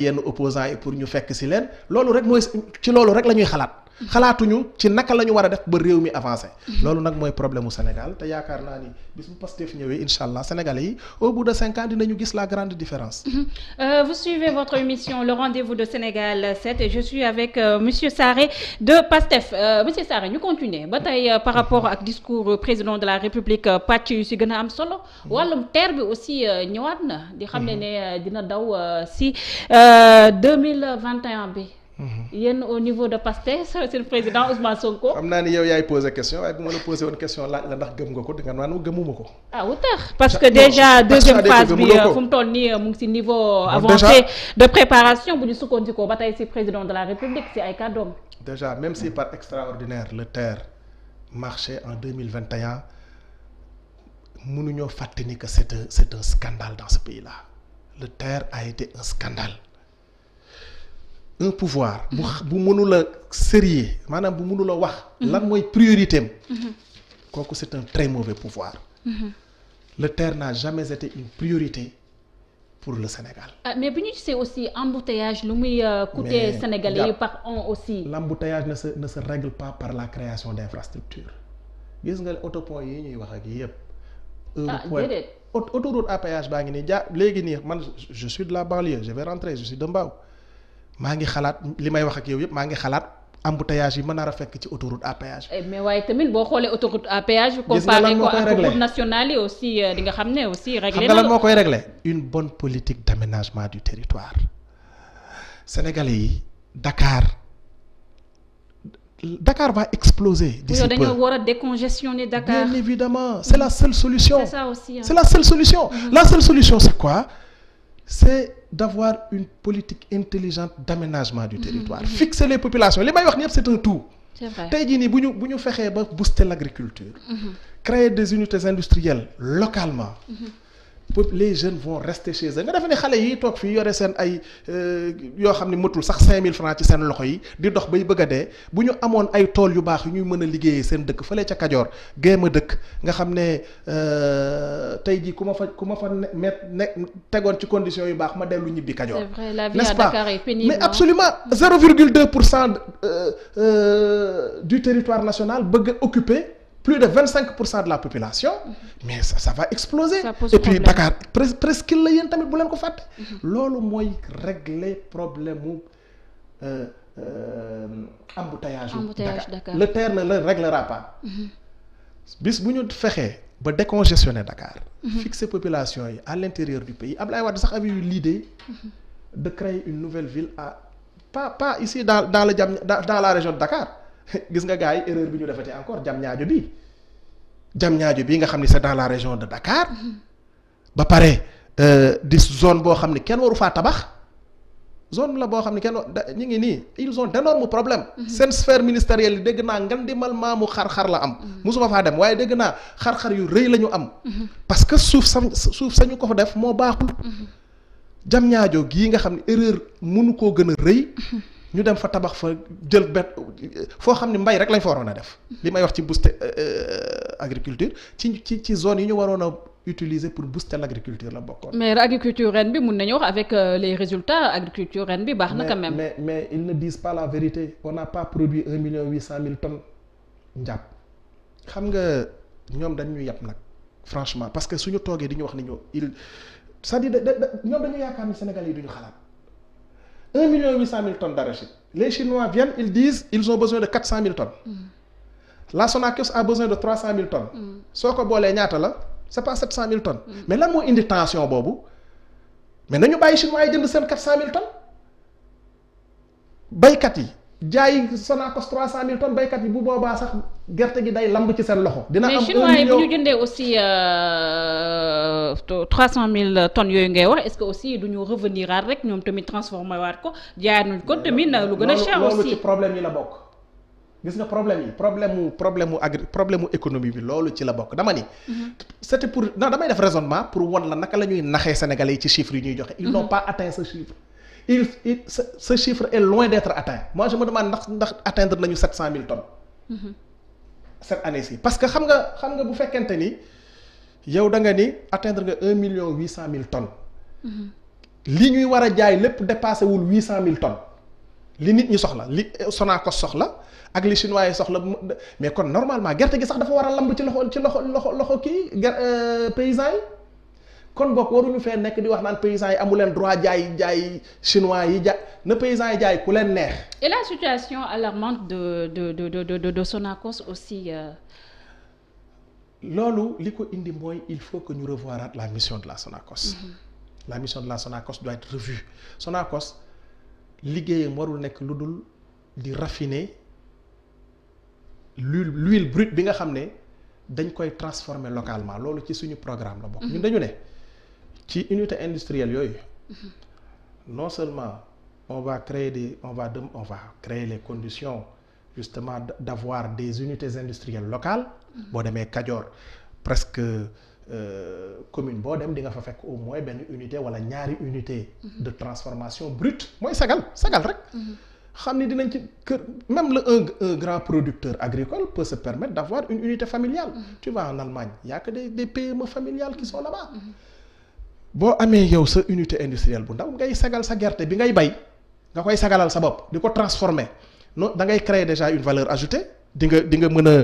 yenn opposants yi pour ñu fekk ci leen loolu rek mooy ci loolu rek la ñuy xalaatuñu ci naka la ñu war a def ba réew mi avancé. loolu nag mooy problème mu Sénégal te yaakaar naa ni bis bu Pastef ñëwee incha allah Sénégalais yi au bout de 5 ans dinañu gis la grande différence. Vous suivez votre émission le rendez-vous de Sénégal 7 et je suis avec monsieur Sarré de Pastef monsieur Sarré ñu continuer ba tey par rapport ak discours président de la République pàcc yu ci gën a am solo. wàllum terre bi aussi ñëwaat na. di xam ne dina daw ci 2021 bi. yéen au niveau de Pastef c'est le président Ousmane Sonko. xam naa ni yow yaay posé question waaye bu ma la posé woon question laaj la ndax gëm nga ko danga naan gëmuma ko. ah wu tax parce que déjà deuxième phase bi fu mu toll nii mu ngi ci niveau avancé de préparation bu ñu sukkandikoo ba tey ci président de la République ci ay kàddoom. déjà même si par extraordinaire le TER marchait en 2021 mënuñoo fàtte ni que c'est un scandale dans ce pays-là le TER a été un scandale. un pouvoir bu mënula sérieux maanaam bu mënula wax lan mooy priorité am kooku c'est un très mauvais pouvoir le TER n'a jamais été une priorité pour le Sénégal mais bu ñu gisee aussi embouteillage lu muy coûter Sénégalais yi par an aussi l'embouteillage ne se règle pas par la création d'infrastructures gis nga autopont yi ñuy wax ak yëpp déedéet autoroute à péage baa ngi nii léegi nii man je suis de la banlieue je vais rentrer je suis de Mbao maa ngi xalaat li may wax ak yow yëpp maa ngi xalaat embouteillage yi mën a fekk ci autoroute à péage. mais waaye tamit boo xoolee autoroute à péage. comparé ko ak route nationale yi aussi di nga xam ne aussi. réglé na xam nga lan moo koy réglé. une bonne politique d'aménagement du territoire sénégalais yi Dakar va exploser. d'ici peu dañoo war a décongestionner Dakar. bien évidemment c'est la seule solution. c'est ça aussi c'est la seule solution. la seule solution c'est quoi. c'est d'avoir une politique intelligente d'aménagement du territoire fixer les populations li may wax ni yëpp c'est un tout tey jii nii bu ñu fexee ba booster l'agriculture créer des unités industrielles localement les jeunes vont rester chez eux nga defe ne xale yi toog fii yore seen ay yoo xam ne matul sax 5000 francs ci seen loxo yi di dox bay bëgg a dee bu ñu amoon ay tool yu baax yu ñuy mën a liggéeyee seen dëkk fële ca Kajoor géem a dëkk nga xam ne tey jii ku ma fa tegoon ci conditions yu baax ma dellu ñibbi Kajoor. C'est vrai, la vie à Dakar est pénible. Mais absolument 0,2% du territoire national bëgg a occuper plus de 25% de la population. mais ça va exploser. Ça pose et puis problème. Dakar presque la yéen tamit bu leen ko fàtte. loolu mooy régler problème mu embouteillage. Dakar le TER ne le réglera pas. bis bu ñu fexee ba décongestionner Dakar. fixer population yi à l'intérieur du pays Abdoulaye Wade sax avait eu l'idée de créer une nouvelle ville pas ici dans la région de Dakar. gis nga gars yi erreur bi ñu defati encore Diamniadio bii nga xam ni c'est dans la région de Dakar ba pare di zone boo xam ni kenn waru faa tabax zone la boo xam ni ñu ngi nii ils ont d'énormes problèmes. seen sphère ministérielle yi dégg naa ngan di mal maamu xar-xar la am. musuma faa dem waaye dégg naa xar-xar yu rëy la ñu am. parce que suuf sañu ko fa def moo baaxul. Diamniadio gii nga xam ne erreur mënu koo gën a rëy. ñu dem fa tabax fa jël foo xam ne mbay rek lañ fa waroon a def li may wax ci booster agriculture ci zone yi ñu waroon a utiliser pour booster l'agriculture la bokkoon. mais agriculture ren bi mun nañu wax avec les résultats agriculture ren bi baax na quand même. mais ils ne disent pas la vérité on n'a pas produit 1,8 million tonnes njàpp xam nga ñoom dañ ñu yàpp nag franchement parce que suñu toogee di ñu wax ni c'est-à-dire ñoom dañu yaakaar ni Sénégalais yi duñu xalaat. 1,8 million tonnes d'arachide. Les Chinois viennent, ils disent ils ont besoin de 400 000 tonnes. La Sonacos a besoin de 300 000 tonnes. soo ko boolee ñaata la c'est pas 700 000 tonnes. mais lan moo indi tension boobu mais nañu bàyyi Chinois yi jënd seen 400 000 tonnes baykat yi jaay Sonacos 300 000 tonnes baykat yi bu boobaa sax gerte gi day lamb ci seen loxo. dina am 1 million mais Chinois yi bu ñu jëndee aussi 300 000 tonnes yooyu ngay wax est-ce que aussi du ñu revenir rek ñoom tamit transformé waat ko jaay nañ ko tamit lu gën a cher aussi. loolu ci problème yi la bokk. gis nga problème mu économie bi loolu ci la bokk dama ni. c'était pour non damay def raisonnement pour won la naka la ñuy naxee Sénégalais yi ci chiffres yi ñuy joxe. ils n'ont pas atteint ce chiffre. ce chiffre est loin d'être atteint moi je me demande ndax atteindre nañu 700 000 tonnes. cette année-ci parce que xam nga bu fekkente ni yow da nga ni atteindre nga 1,8 million tonnes. li ñuy war a jaay lépp dépassé wul 800 000 tonnes li nit ñi soxla li Sonacos soxla ak li chinois yi soxla mais kon normalement gerte gi sax dafa war a lamb ci loxo kii paysans yi kon boog waruñu fee nekk di wax naan paysans yi amu leen droit jaay chinois yi na paysans yi jaay ku leen neex. Et la situation alarmante de Sonacos aussi. loolu li ko indi mooy il faut que ñu revoiraat la mission de la Sonacos. La mission de la Sonacos doit être revue. Sonacos liggéeyam warul nekk lu dul di raffiner l'huile brute bi nga xam ne dañ koy transformer localement loolu ci suñu programme la bokk. ñun dañu ne ci unité industrielle yooyu non seulement on va créer les conditions justement d'avoir des unités industrielles locales. boo demee Kajoor presque commune boo dem di nga fa fekk au moins benn unité wala ñaari unité de transformation brute mooy sagal rek. xam ni dinañ ci kër même un grand producteur agricole peut se permettre d'avoir une unité familiale. Tu vas en Allemagne y a que des PME familiales qui sont là-bas. boo amee yow sa unité industrielle bu ndaw ngay sagal sa gerte bi ngay bay nga koy sagalal sa bopp di ko transformer non da ngay créer déjà une valeur ajoutée di nga mën a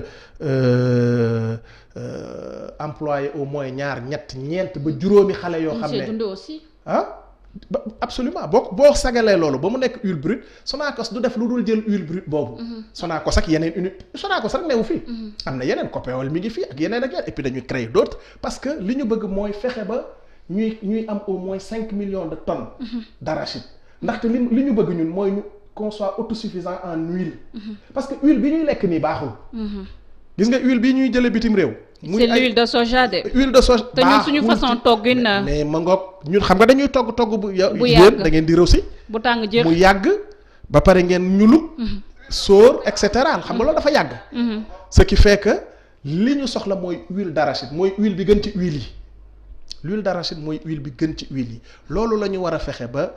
employer au moins ñaar ñeent ba juróomi xale yoo xam ne aussi absolument boo sagalee loolu ba mu nekk huile brute Sonacos du def lu dul jël huile brute boobu. Sonacos ak yeneen unité Sonacos rek newu fii. am na yeneen Copéol mi ngi fii ak yeneen et puis dañuy créer d'autres parce que li ñu bëgg mooy fexe ba ñuy am au moins 5 millions de tonnes. d'arachide ndaxte li ñu bëgg ñun mooy ñu qu'on soit autosuffisant en huile. parce que huile bi ñuy lekk nii baaxul. gis nga huile bi ñuy jëlee bitim réew. c'est l'huile de soja de. huile de soja te ñun suñu façon toggin na. mais ma ngoog ñun xam nga dañuy togg bu yàgg da ngeen di rëw si. bu tàng jër mu yàgg ba pare ngeen ñulu. sóor et cetera xam nga loolu dafa yàgg. ce qui fait que li ñu soxla mooy huile d'arachide mooy huile bi gën ci huile yi. l'huile d'arachide mooy huile bi gën ci huile yi loolu la ñu war a fexe ba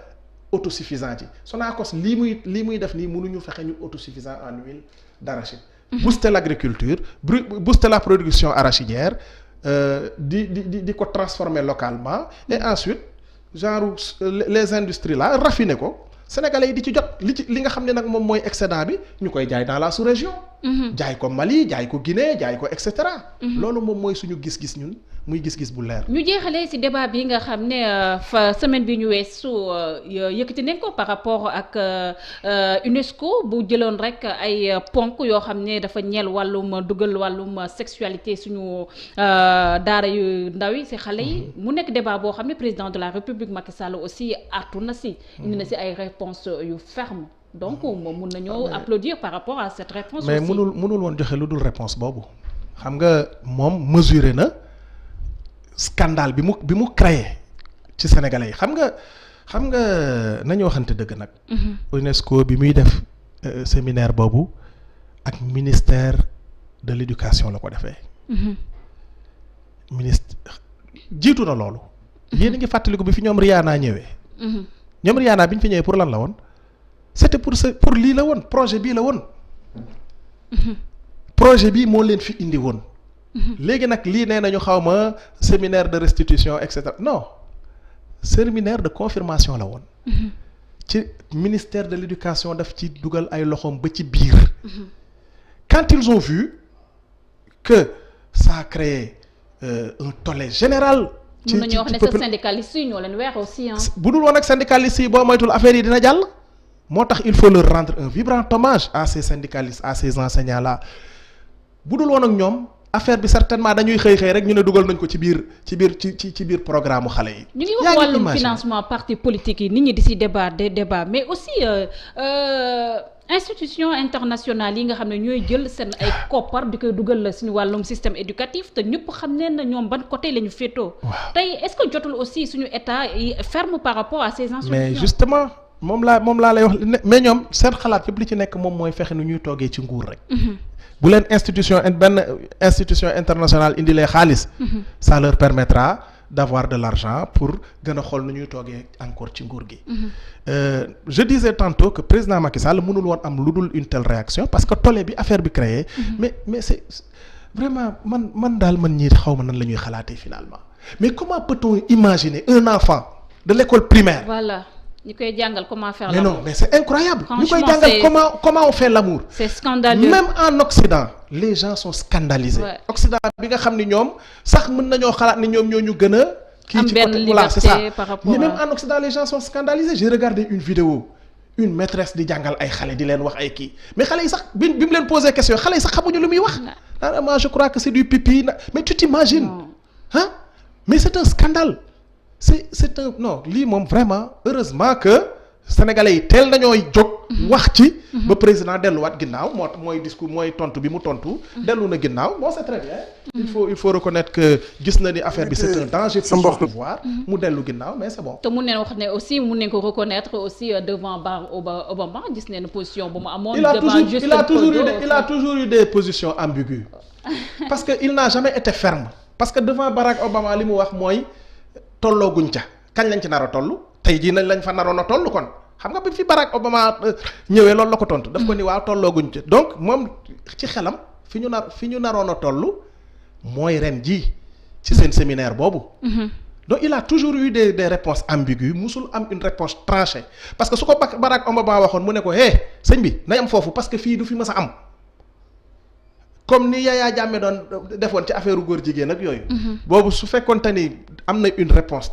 autosuffisant ci Sonacos lii muy def nii mënuñu fexe ñu autosuffisant en huile d'arachide. booster l'agriculture booster la production arachidière di ko transformer localement et ensuite genre les industries là raffiner ko sénégalais yi di ci jot li nga xam ne nag moom mooy excédent bi ñu koy jaay dans la sous-région. jaay ko Mali jaay ko Guinée jaay ko et cetera. loolu moom mooy suñu gis-gis ñun muy gis-gis bu leer. ñu jeexalee ci débat bi nga xam ne fa semaine bi ñu weesu yëkkati nañ ko par rapport ak UNESCO bu jëloon rek ay ponk yoo xam ne dafa ñeel dugal wàllum sexualité suñu daara yu ndaw yi ci xale yi. mu nekk débat boo xam ne président de la République Macky Sall aussi artu na ci. indi na ci ay réponses yu fermes. donc moom mun nañoo applaudir par rapport à cette réponse. mais aussi mënul woon joxe lu dul réponse boobu xam nga moom mesuré na scandale bi mu créé ci sénégalais yi xam nga nañu waxante dëgg nag. UNESCO bi muy def séminaire boobu ak ministère de l'éducation la ko defee. ministre jiitu na loolu. yéen a ngi fàttaliku bi fi ñoom Rihanna ñëwee. ñoom Rihanna bi ñu fi ñëwee pour lan la woon. c'était pour lii la woon projet bii la woon. projet bii moo leen fi indi woon. léegi nag lii nee nañu xaw ma séminaire de restitution et cetera non séminaire de confirmation la woon. ci ministère de l'éducation daf ci dugal ay loxoom ba ci biir. quand ils ont vu que ça a créé un tollé général. ci mën nañoo wax ne sa syndicalistes yi ñoo leen weex aussi bu dul woon ak syndicalistes yi boo moytul affaire yi dina jàll. moo tax il faut leur rendre un vibrant hommage à ces syndicalistes à ces enseignants là bu dul woon ak ñoom affaire bi certainement dañuy xëy rek ñu ne dugal nañ ko ci biir programme mu xale yi. ñu ngi wax wàllum financement parti politique yi nit ñi di ci débat mais aussi institution internationale yi nga xam ne ñooy jël seen ay koppar di koy dugal la suñu wàllum système éducatif te ñëpp xam ne na ñoom ban côté la ñu féetoo. tey est-ce que jotul aussi suñu état ferme par rapport à ces institutions. mais justement moom laa lay wax mais ñoom seen xalaat yëpp li ci nekk moom mooy fexe nu ñuy toogee ci nguur rek. bu leen benn institution internationale indi lee xaalis. ça leur permettra d'avoir de l'argent pour gën a xool nu ñuy toogee encore ci nguur gi. Je disais tantôt que président Macky Sall mënul woon am lu dul une telle réaction parce que tollé bi affaire bi créé. mais c'est vraiment man daal ñii xaw ma nan la ñuy xalaatee finalement mais comment peut-on imaginer un enfant de l'école primaire. Voilà ñu koy jàngal comment faire mais l'amour. non mais c'est incroyable. ñu koy Franchement, jàngal comment on fait l'amour. c'est scandaleux. Même en Occident les gens sont scandalisés. Ouais. Occident bi nga xam ni ñoom sax mën nañoo xalaat ni ñoom ñoo ñu gën a. kii ci côté voilà c'est ça mais même en Occident les gens sont scandalisés. J'ai regardé une vidéo une maîtresse di jàngal ay xale di leen wax ay kii mais xale yi sax bi mu leen posé question xale yi sax xamuñu lu muy wax. moi je crois que c'est du pipi mais tu t'imagines ah mais c'est un scandale c'est un non lii moom vraiment heureusement que sénégalais yi teel nañoo jóg. wax ci. ba président delluwaat ginnaaw mooy discours mooy tontu bi mu tontu. dellu na ginnaaw bon c'est très bien. il faut reconnaître que gis na ni affaire bi c'est un danger pour son pouvoir. mu dellu ginnaaw mais c'est bon. te mun nañu wax ne aussi mun nañu ko reconnaître aussi devant Barack Obama gis nañu position bu mu amoon. devant Justin Trudeau il a toujours eu des positions ambiguës. parce que il n'a jamais été ferme. parce que devant Barack Obama li mu wax mooy tollooguñ ca kañ lañ ci nar a toll tey jii nañ lañ fa naroon a toll kon. xam nga bi fi Barack Obama ñëwee loolu la ko tontu. daf ko ni waaw tollooguñ ci donc moom ci xelam fi ñu naroon a toll mooy ren ji ci seen séminaire boobu. donc il a toujours eu des réponses ambiguës musul am une réponse tranchée parce que su ko Barack Obama waxoon mu ne ko sëñ bi nañ am foofu parce que fii du fi mës a am comme ni Yaya Jammeh doon defoon ci affaire góor jigéen ak yooyu. boobu su fekkoon te ni am na une réponse